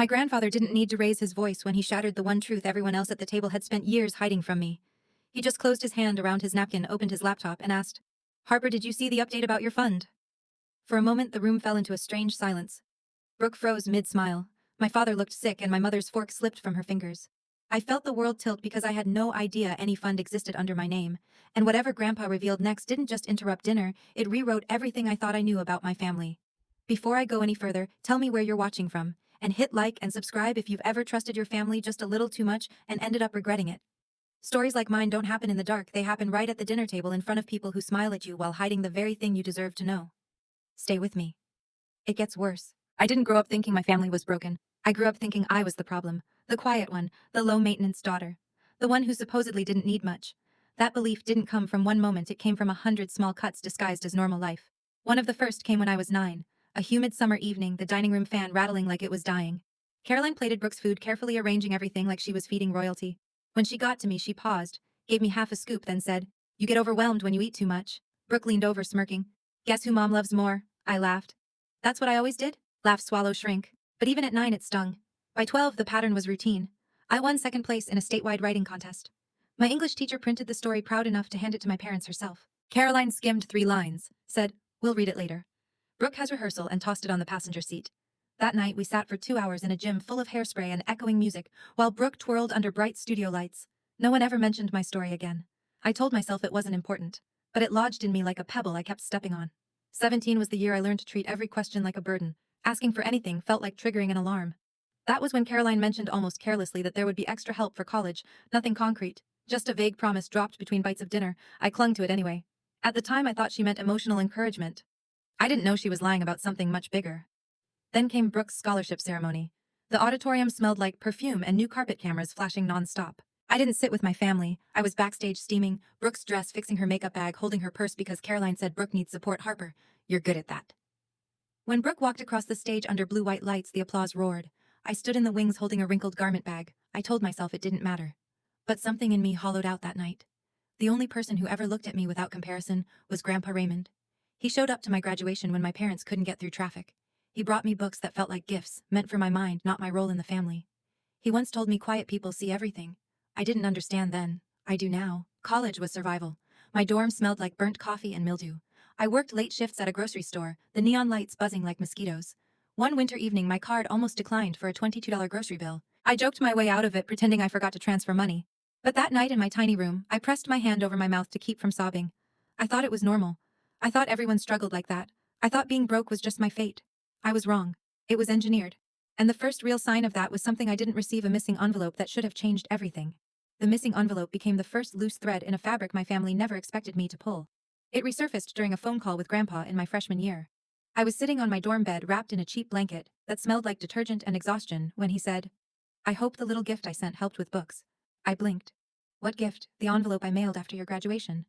My grandfather didn't need to raise his voice when he shattered the one truth everyone else at the table had spent years hiding from me. He just closed his hand around his napkin, opened his laptop, and asked, "Harper, did you see the update about your fund?" For a moment, the room fell into a strange silence. Brooke froze mid-smile. My father looked sick and my mother's fork slipped from her fingers. I felt the world tilt because I had no idea any fund existed under my name, and whatever Grandpa revealed next didn't just interrupt dinner, it rewrote everything I thought I knew about my family. Before I go any further, tell me where you're watching from, and hit like and subscribe if you've ever trusted your family just a little too much and ended up regretting it. Stories like mine don't happen in the dark, they happen right at the dinner table in front of people who smile at you while hiding the very thing you deserve to know. Stay with me. It gets worse. I didn't grow up thinking my family was broken. I grew up thinking I was the problem. The quiet one, the low-maintenance daughter. The one who supposedly didn't need much. That belief didn't come from one moment, it came from 100 small cuts disguised as normal life. One of the first came when I was 9. A humid summer evening, the dining room fan rattling like it was dying. Caroline plated Brooke's food, carefully arranging everything like she was feeding royalty. When she got to me, she paused, gave me half a scoop, then said, "You get overwhelmed when you eat too much." Brooke leaned over, smirking. "Guess who Mom loves more?" I laughed. "That's what I always did?" Laugh, swallow, shrink. But even at 9 it stung. By 12 the pattern was routine. I won second place in a statewide writing contest. My English teacher printed the story, proud enough to hand it to my parents herself. Caroline skimmed 3 lines, said, "We'll read it later." Brooke has rehearsal, and tossed it on the passenger seat. That night we sat for 2 hours in a gym full of hairspray and echoing music, while Brooke twirled under bright studio lights. No one ever mentioned my story again. I told myself it wasn't important, but it lodged in me like a pebble I kept stepping on. 17 was the year I learned to treat every question like a burden. Asking for anything felt like triggering an alarm. That was when Caroline mentioned almost carelessly that there would be extra help for college, nothing concrete, just a vague promise dropped between bites of dinner. I clung to it anyway. At the time I thought she meant emotional encouragement. I didn't know she was lying about something much bigger. Then came Brooke's scholarship ceremony. The auditorium smelled like perfume and new carpet cameras flashing non-stop. I didn't sit with my family. I was backstage steaming, Brooke's dress, fixing her makeup bag, holding her purse because Caroline said Brooke needs support. "Harper, you're good at that." When Brooke walked across the stage under blue-white lights, the applause roared. I stood in the wings holding a wrinkled garment bag. I told myself it didn't matter. But something in me hollowed out that night. The only person who ever looked at me without comparison was Grandpa Raymond. He showed up to my graduation when my parents couldn't get through traffic. He brought me books that felt like gifts, meant for my mind, not my role in the family. He once told me quiet people see everything. I didn't understand then. I do now. College was survival. My dorm smelled like burnt coffee and mildew. I worked late shifts at a grocery store, the neon lights buzzing like mosquitoes. One winter evening my card almost declined for a $22 grocery bill. I joked my way out of it, pretending I forgot to transfer money. But that night in my tiny room, I pressed my hand over my mouth to keep from sobbing. I thought it was normal. I thought everyone struggled like that. I thought being broke was just my fate. I was wrong. It was engineered. And the first real sign of that was something I didn't receive: a missing envelope that should have changed everything. The missing envelope became the first loose thread in a fabric my family never expected me to pull. It resurfaced during a phone call with Grandpa in my freshman year. I was sitting on my dorm bed wrapped in a cheap blanket that smelled like detergent and exhaustion when he said, "I hope the little gift I sent helped with books." I blinked. "What gift?" "The envelope I mailed after your graduation."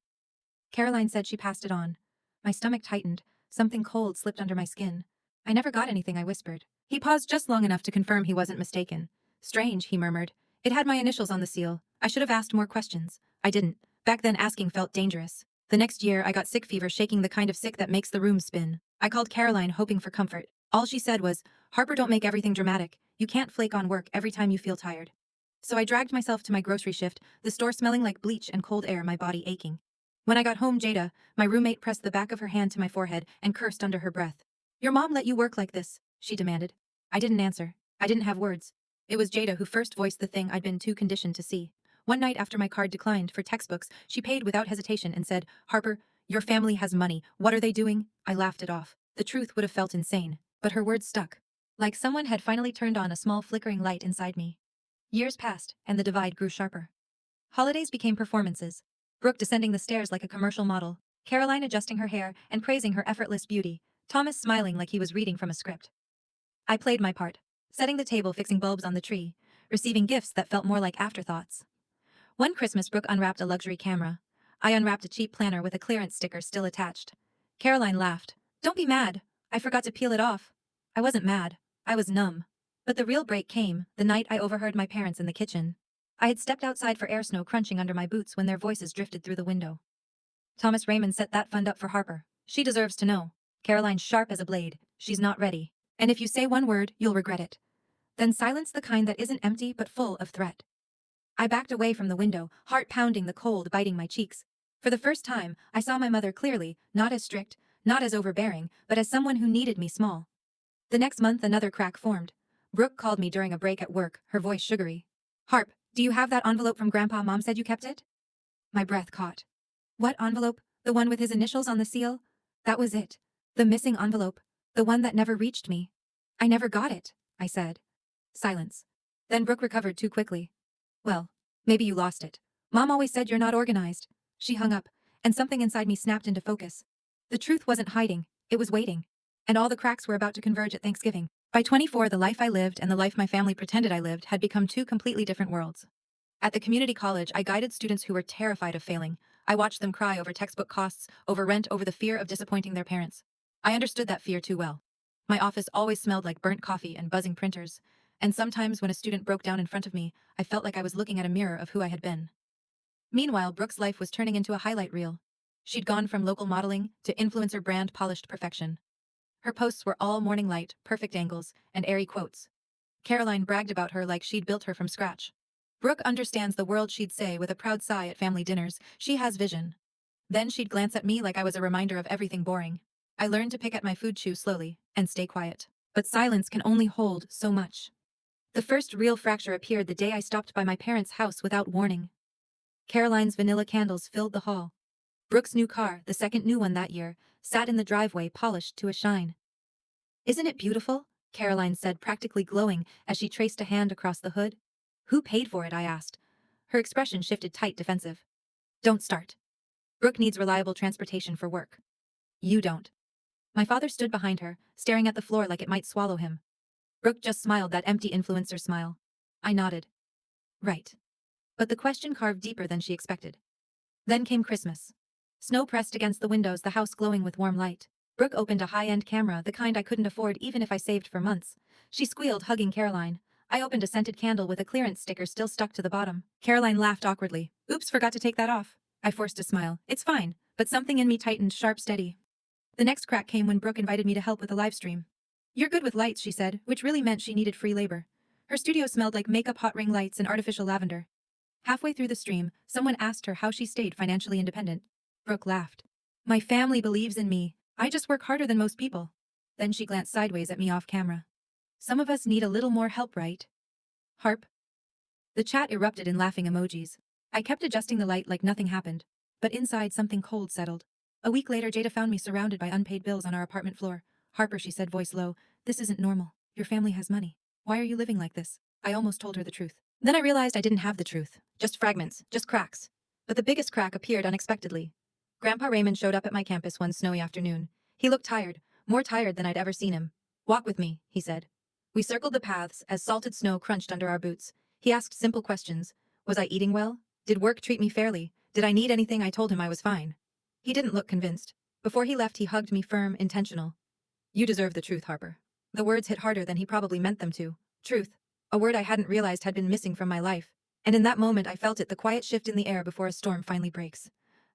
Caroline said she passed it on. My stomach tightened. Something cold slipped under my skin. "I never got anything," I whispered. He paused just long enough to confirm he wasn't mistaken. "Strange," he murmured. "It had my initials on the seal. I should have asked more questions. I didn't. Back then asking felt dangerous." The next year I got sick fever, shaking, the kind of sick that makes the room spin. I called Caroline hoping for comfort. All she said was, "Harper, don't make everything dramatic. You can't flake on work every time you feel tired." So I dragged myself to my grocery shift, the store smelling like bleach and cold air, my body aching. When I got home, Jada, my roommate, pressed the back of her hand to my forehead and cursed under her breath. "Your mom let you work like this?" she demanded. I didn't answer. I didn't have words. It was Jada who first voiced the thing I'd been too conditioned to see. One night after my card declined for textbooks, she paid without hesitation and said, "Harper, your family has money. What are they doing?" I laughed it off. The truth would have felt insane, but her words stuck. Like someone had finally turned on a small flickering light inside me. Years passed, and the divide grew sharper. Holidays became performances. Brooke descending the stairs like a commercial model, Caroline adjusting her hair and praising her effortless beauty, Thomas smiling like he was reading from a script. I played my part, setting the table, fixing bulbs on the tree, receiving gifts that felt more like afterthoughts. One Christmas, Brooke unwrapped a luxury camera. I unwrapped a cheap planner with a clearance sticker still attached. Caroline laughed. "Don't be mad. I forgot to peel it off." I wasn't mad. I was numb. But the real break came the night I overheard my parents in the kitchen. I had stepped outside for air, snow crunching under my boots, when their voices drifted through the window. "Thomas Raymond set that fund up for Harper. She deserves to know. Caroline's sharp as a blade. She's not ready. And if you say one word, you'll regret it." Then silence the kind that isn't empty but full of threat. I backed away from the window, heart pounding, the cold biting my cheeks. For the first time, I saw my mother clearly, not as strict, not as overbearing, but as someone who needed me small. The next month another crack formed. Brooke called me during a break at work, her voice sugary. "Harp, do you have that envelope from Grandpa? Mom said you kept it?" My breath caught. What envelope? The one with his initials on the seal? That was it. The missing envelope. The one that never reached me. "I never got it," I said. Silence. Then Brooke recovered too quickly. "Well, maybe you lost it. Mom always said you're not organized." She hung up, and something inside me snapped into focus. The truth wasn't hiding, it was waiting. And all the cracks were about to converge at Thanksgiving. By 24, the life I lived and the life my family pretended I lived had become two completely different worlds. At the community college, I guided students who were terrified of failing. I watched them cry over textbook costs, over rent, over the fear of disappointing their parents. I understood that fear too well. My office always smelled like burnt coffee and buzzing printers, and sometimes when a student broke down in front of me, I felt like I was looking at a mirror of who I had been. Meanwhile, Brooke's life was turning into a highlight reel. She'd gone from local modeling to influencer brand polished perfection. Her posts were all morning light, perfect angles, and airy quotes. Caroline bragged about her like she'd built her from scratch. "Brooke understands the world," she'd say with a proud sigh at family dinners. "She has vision." Then she'd glance at me like I was a reminder of everything boring. I learned to pick at my food chew slowly and stay quiet. But silence can only hold so much. The first real fracture appeared the day I stopped by my parents' house without warning. Caroline's vanilla candles filled the hall. Brooke's new car, the second new one that year, sat in the driveway, polished to a shine. "Isn't it beautiful?" Caroline said, practically glowing as she traced a hand across the hood. "Who paid for it?" I asked. Her expression shifted tight, defensive. "Don't start. Brooke needs reliable transportation for work." "You don't." My father stood behind her, staring at the floor like it might swallow him. Brooke just smiled, that empty influencer smile. I nodded. Right. But the question carved deeper than she expected. Then came Christmas. Snow pressed against the windows, the house glowing with warm light. Brooke opened a high-end camera, the kind I couldn't afford even if I saved for months. She squealed, hugging Caroline. I opened a scented candle with a clearance sticker still stuck to the bottom. Caroline laughed awkwardly. "Oops, forgot to take that off." I forced a smile. "It's fine," but something in me tightened, sharp, steady. The next crack came when Brooke invited me to help with a live stream. "You're good with lights," she said, which really meant she needed free labor. Her studio smelled like makeup, hot ring lights, and artificial lavender. Halfway through the stream, someone asked her how she stayed financially independent. Brooke laughed. "My family believes in me. I just work harder than most people." Then she glanced sideways at me off camera. "Some of us need a little more help, right? Harp?" The chat erupted in laughing emojis. I kept adjusting the light like nothing happened. But inside, something cold settled. A week later, Jada found me surrounded by unpaid bills on our apartment floor. "Harper," she said, voice low, "this isn't normal. Your family has money. Why are you living like this?" I almost told her the truth. Then I realized I didn't have the truth. Just fragments, just cracks. But the biggest crack appeared unexpectedly. Grandpa Raymond showed up at my campus one snowy afternoon. He looked tired, more tired than I'd ever seen him. "Walk with me," he said. We circled the paths as salted snow crunched under our boots. He asked simple questions. Was I eating well? Did work treat me fairly? Did I need anything? I told him I was fine. He didn't look convinced. Before he left, he hugged me, firm, intentional. "You deserve the truth, Harper." The words hit harder than he probably meant them to. Truth. A word I hadn't realized had been missing from my life. And in that moment I felt it, the quiet shift in the air before a storm finally breaks.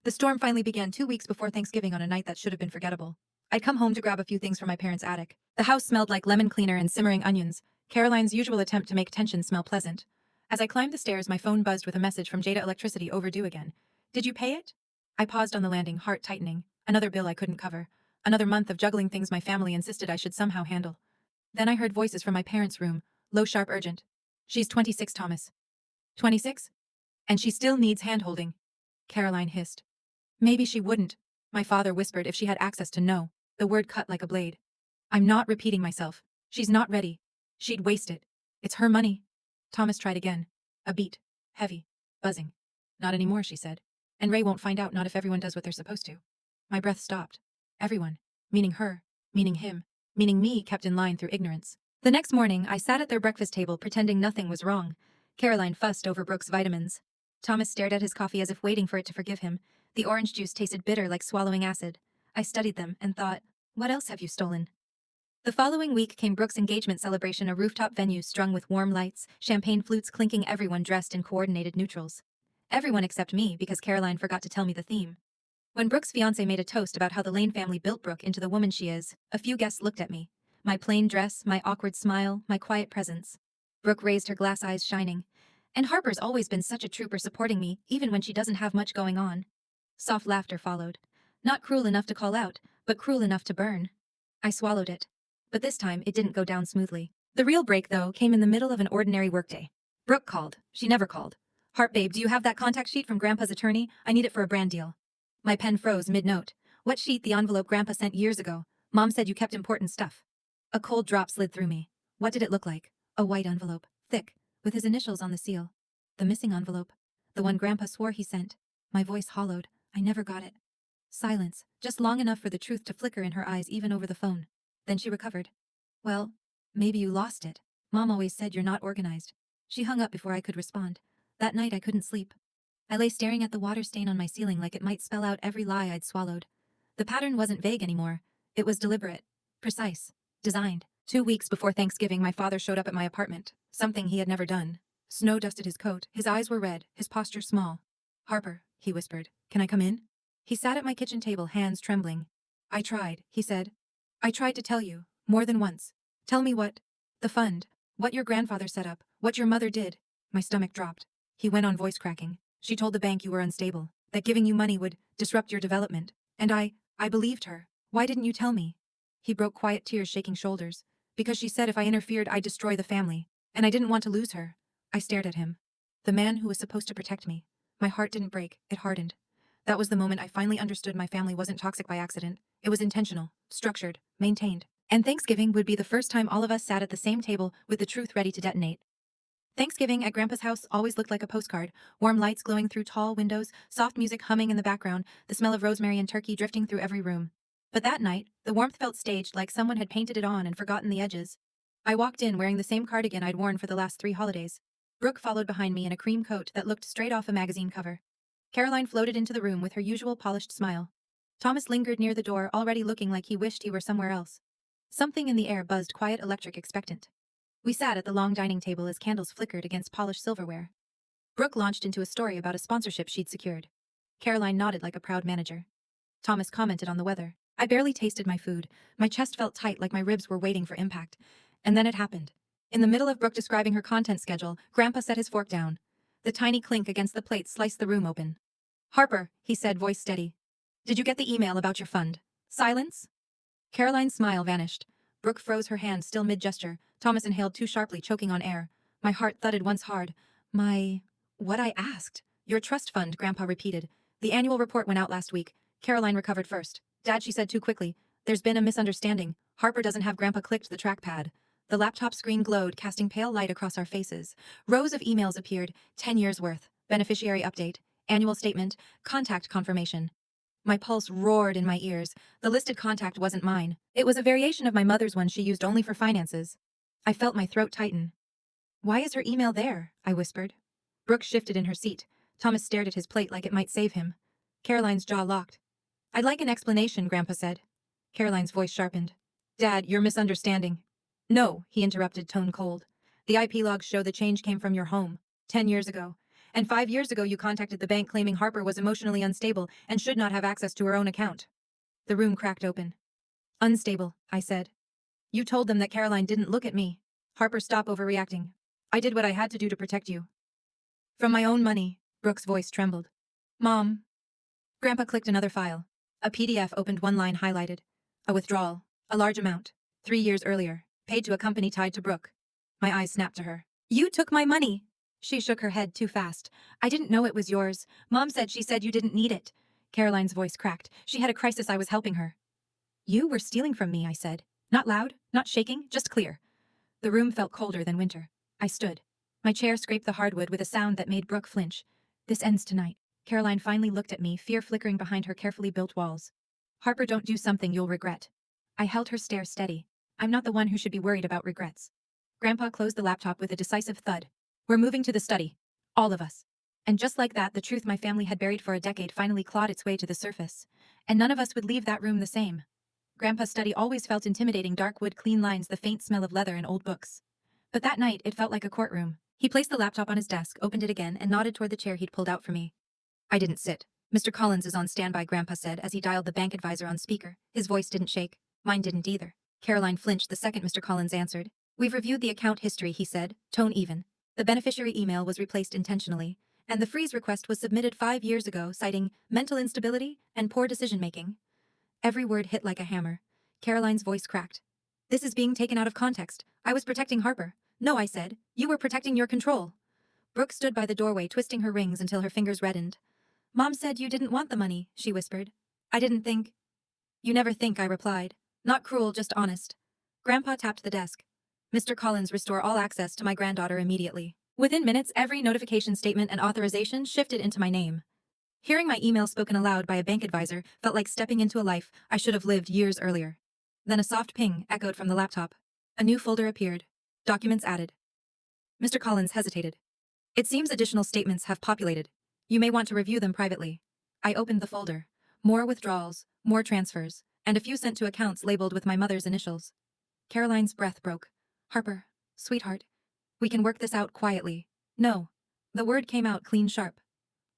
The storm finally began 2 weeks before Thanksgiving, on a night that should have been forgettable. I'd come home to grab a few things from my parents' attic. The house smelled like lemon cleaner and simmering onions, Caroline's usual attempt to make tension smell pleasant. As I climbed the stairs, my phone buzzed with a message from Jada. "Electricity overdue again. Did you pay it?" I paused on the landing, heart tightening. Another bill I couldn't cover. Another month of juggling things my family insisted I should somehow handle. Then I heard voices from my parents' room, low, sharp, urgent. "She's 26, Thomas." 26? "And she still needs hand-holding," Caroline hissed. "Maybe she wouldn't," my father whispered, "if she had access to know." The word cut like a blade. "I'm not repeating myself. She's not ready. She'd waste it. It's her money." Thomas tried again. A beat. Heavy. Buzzing. "Not anymore," she said. "And Ray won't find out, not if everyone does what they're supposed to." My breath stopped. Everyone. Meaning her. Meaning him. Meaning me, kept in line through ignorance. The next morning, I sat at their breakfast table pretending nothing was wrong. Caroline fussed over Brooke's vitamins. Thomas stared at his coffee as if waiting for it to forgive him. The orange juice tasted bitter, like swallowing acid. I studied them and thought, what else have you stolen? The following week came Brooke's engagement celebration, a rooftop venue strung with warm lights, champagne flutes clinking, everyone dressed in coordinated neutrals. Everyone except me, because Caroline forgot to tell me the theme. When Brooke's fiancé made a toast about how the Lane family built Brooke into the woman she is, a few guests looked at me. My plain dress, my awkward smile, my quiet presence. Brooke raised her glass eyes shining. And Harper's always been such a trooper supporting me, even when she doesn't have much going on. Soft laughter followed. Not cruel enough to call out, but cruel enough to burn. I swallowed it. But this time, it didn't go down smoothly. The real break, though, came in the middle of an ordinary workday. Brooke called. She never called. Harp, babe, do you have that contact sheet from Grandpa's attorney? I need it for a brand deal. My pen froze mid-note. What sheet? The envelope Grandpa sent years ago. Mom said you kept important stuff. A cold drop slid through me. What did it look like? A white envelope, thick, with his initials on the seal. The missing envelope. The one Grandpa swore he sent. My voice hollowed. I never got it. Silence, just long enough for the truth to flicker in her eyes even over the phone. Then she recovered. Well, maybe you lost it. Mom always said you're not organized. She hung up before I could respond. That night I couldn't sleep. I lay staring at the water stain on my ceiling like it might spell out every lie I'd swallowed. The pattern wasn't vague anymore. It was deliberate, precise, designed. 2 weeks before Thanksgiving, my father showed up at my apartment, something he had never done. Snow dusted his coat, his eyes were red, his posture small. Harper, he whispered, can I come in? He sat at my kitchen table, hands trembling. I tried, he said. I tried to tell you, more than once. Tell me what? The fund. What your grandfather set up, what your mother did. My stomach dropped. He went on, voice cracking. She told the bank you were unstable, that giving you money would disrupt your development. And I believed her. Why didn't you tell me? He broke, quiet tears shaking shoulders. Because she said if I interfered, I'd destroy the family. And I didn't want to lose her. I stared at him. The man who was supposed to protect me. My heart didn't break, it hardened. That was the moment I finally understood my family wasn't toxic by accident. It was intentional, structured, maintained. And Thanksgiving would be the first time all of us sat at the same table with the truth ready to detonate. Thanksgiving at Grandpa's house always looked like a postcard, warm lights glowing through tall windows, soft music humming in the background, the smell of rosemary and turkey drifting through every room. But that night, the warmth felt staged, like someone had painted it on and forgotten the edges. I walked in wearing the same cardigan I'd worn for the last 3 holidays. Brooke followed behind me in a cream coat that looked straight off a magazine cover. Caroline floated into the room with her usual polished smile. Thomas lingered near the door, already looking like he wished he were somewhere else. Something in the air buzzed, quiet, electric, expectant. We sat at the long dining table as candles flickered against polished silverware. Brooke launched into a story about a sponsorship she'd secured. Caroline nodded like a proud manager. Thomas commented on the weather. I barely tasted my food. My chest felt tight, like my ribs were waiting for impact. And then it happened. In the middle of Brooke describing her content schedule, Grandpa set his fork down. The tiny clink against the plate sliced the room open. Harper, he said, voice steady. Did you get the email about your fund? Silence? Caroline's smile vanished. Brooke froze her hand, still mid-gesture. Thomas inhaled too sharply, choking on air. My heart thudded once hard. What I asked? Your trust fund, Grandpa repeated. The annual report went out last week. Caroline recovered first. Dad, she said too quickly. There's been a misunderstanding. Harper doesn't have Grandpa clicked the trackpad. The laptop screen glowed, casting pale light across our faces. Rows of emails appeared, 10 years worth. Beneficiary update, annual statement, contact confirmation. My pulse roared in my ears. The listed contact wasn't mine. It was a variation of my mother's one she used only for finances. I felt my throat tighten. Why is her email there? I whispered. Brooke shifted in her seat. Thomas stared at his plate like it might save him. Caroline's jaw locked. I'd like an explanation, Grandpa said. Caroline's voice sharpened. Dad, you're misunderstanding. No, he interrupted, tone cold. The IP logs show the change came from your home, 10 years ago. And 5 years ago you contacted the bank claiming Harper was emotionally unstable and should not have access to her own account. The room cracked open. Unstable, I said. You told them that Caroline didn't look at me. Harper, stop overreacting. I did what I had to do to protect you. From my own money, Brooke's voice trembled. Mom. Grandpa clicked another file. A PDF opened, one line highlighted. A withdrawal. A large amount. 3 years earlier. Paid to a company tied to Brooke. My eyes snapped to her. You took my money! She shook her head too fast. I didn't know it was yours. Mom said she said you didn't need it. Caroline's voice cracked. She had a crisis. I was helping her. You were stealing from me, I said. Not loud, not shaking, just clear. The room felt colder than winter. I stood. My chair scraped the hardwood with a sound that made Brooke flinch. This ends tonight. Caroline finally looked at me, fear flickering behind her carefully built walls. Harper, don't do something you'll regret. I held her stare steady. I'm not the one who should be worried about regrets. Grandpa closed the laptop with a decisive thud. We're moving to the study. All of us. And just like that, the truth my family had buried for a decade finally clawed its way to the surface. And none of us would leave that room the same. Grandpa's study always felt intimidating, dark wood, clean lines, the faint smell of leather and old books. But that night, it felt like a courtroom. He placed the laptop on his desk, opened it again, and nodded toward the chair he'd pulled out for me. I didn't sit. Mr. Collins is on standby, Grandpa said as he dialed the bank advisor on speaker. His voice didn't shake. Mine didn't either. Caroline flinched the second Mr. Collins answered. We've reviewed the account history, he said, tone even. The beneficiary email was replaced intentionally, and the freeze request was submitted 5 years ago, citing mental instability and poor decision-making. Every word hit like a hammer. Caroline's voice cracked. This is being taken out of context. I was protecting Harper. No, I said. You were protecting your control. Brooke stood by the doorway, twisting her rings until her fingers reddened. Mom said you didn't want the money, she whispered. I didn't think. You never think, I replied. Not cruel, just honest. Grandpa tapped the desk. Mr. Collins, restore all access to my granddaughter immediately. Within minutes, every notification statement and authorization shifted into my name. Hearing my email spoken aloud by a bank advisor felt like stepping into a life I should have lived years earlier. Then a soft ping echoed from the laptop. A new folder appeared. Documents added. Mr. Collins hesitated. It seems additional statements have populated. You may want to review them privately. I opened the folder. More withdrawals, more transfers, and a few sent to accounts labeled with my mother's initials. Caroline's breath broke. Harper, sweetheart, we can work this out quietly. No. The word came out clean sharp.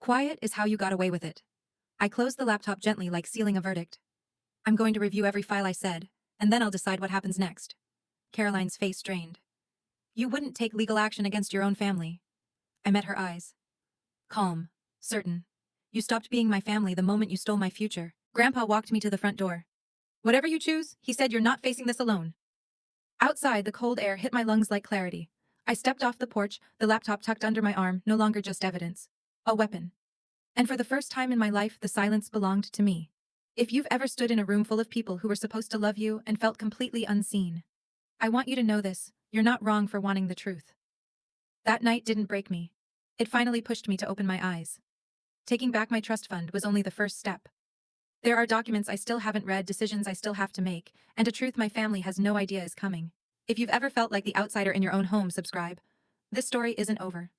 Quiet is how you got away with it. I closed the laptop gently, like sealing a verdict. I'm going to review every file I said, and then I'll decide what happens next. Caroline's face strained. You wouldn't take legal action against your own family. I met her eyes. Calm. Certain. You stopped being my family the moment you stole my future. Grandpa walked me to the front door. Whatever you choose, he said, you're not facing this alone. Outside, the cold air hit my lungs like clarity. I stepped off the porch, the laptop tucked under my arm, no longer just evidence. A weapon. And for the first time in my life, the silence belonged to me. If you've ever stood in a room full of people who were supposed to love you and felt completely unseen, I want you to know this, you're not wrong for wanting the truth. That night didn't break me. It finally pushed me to open my eyes. Taking back my trust fund was only the first step. There are documents I still haven't read, decisions I still have to make, and a truth my family has no idea is coming. If you've ever felt like the outsider in your own home, subscribe. This story isn't over.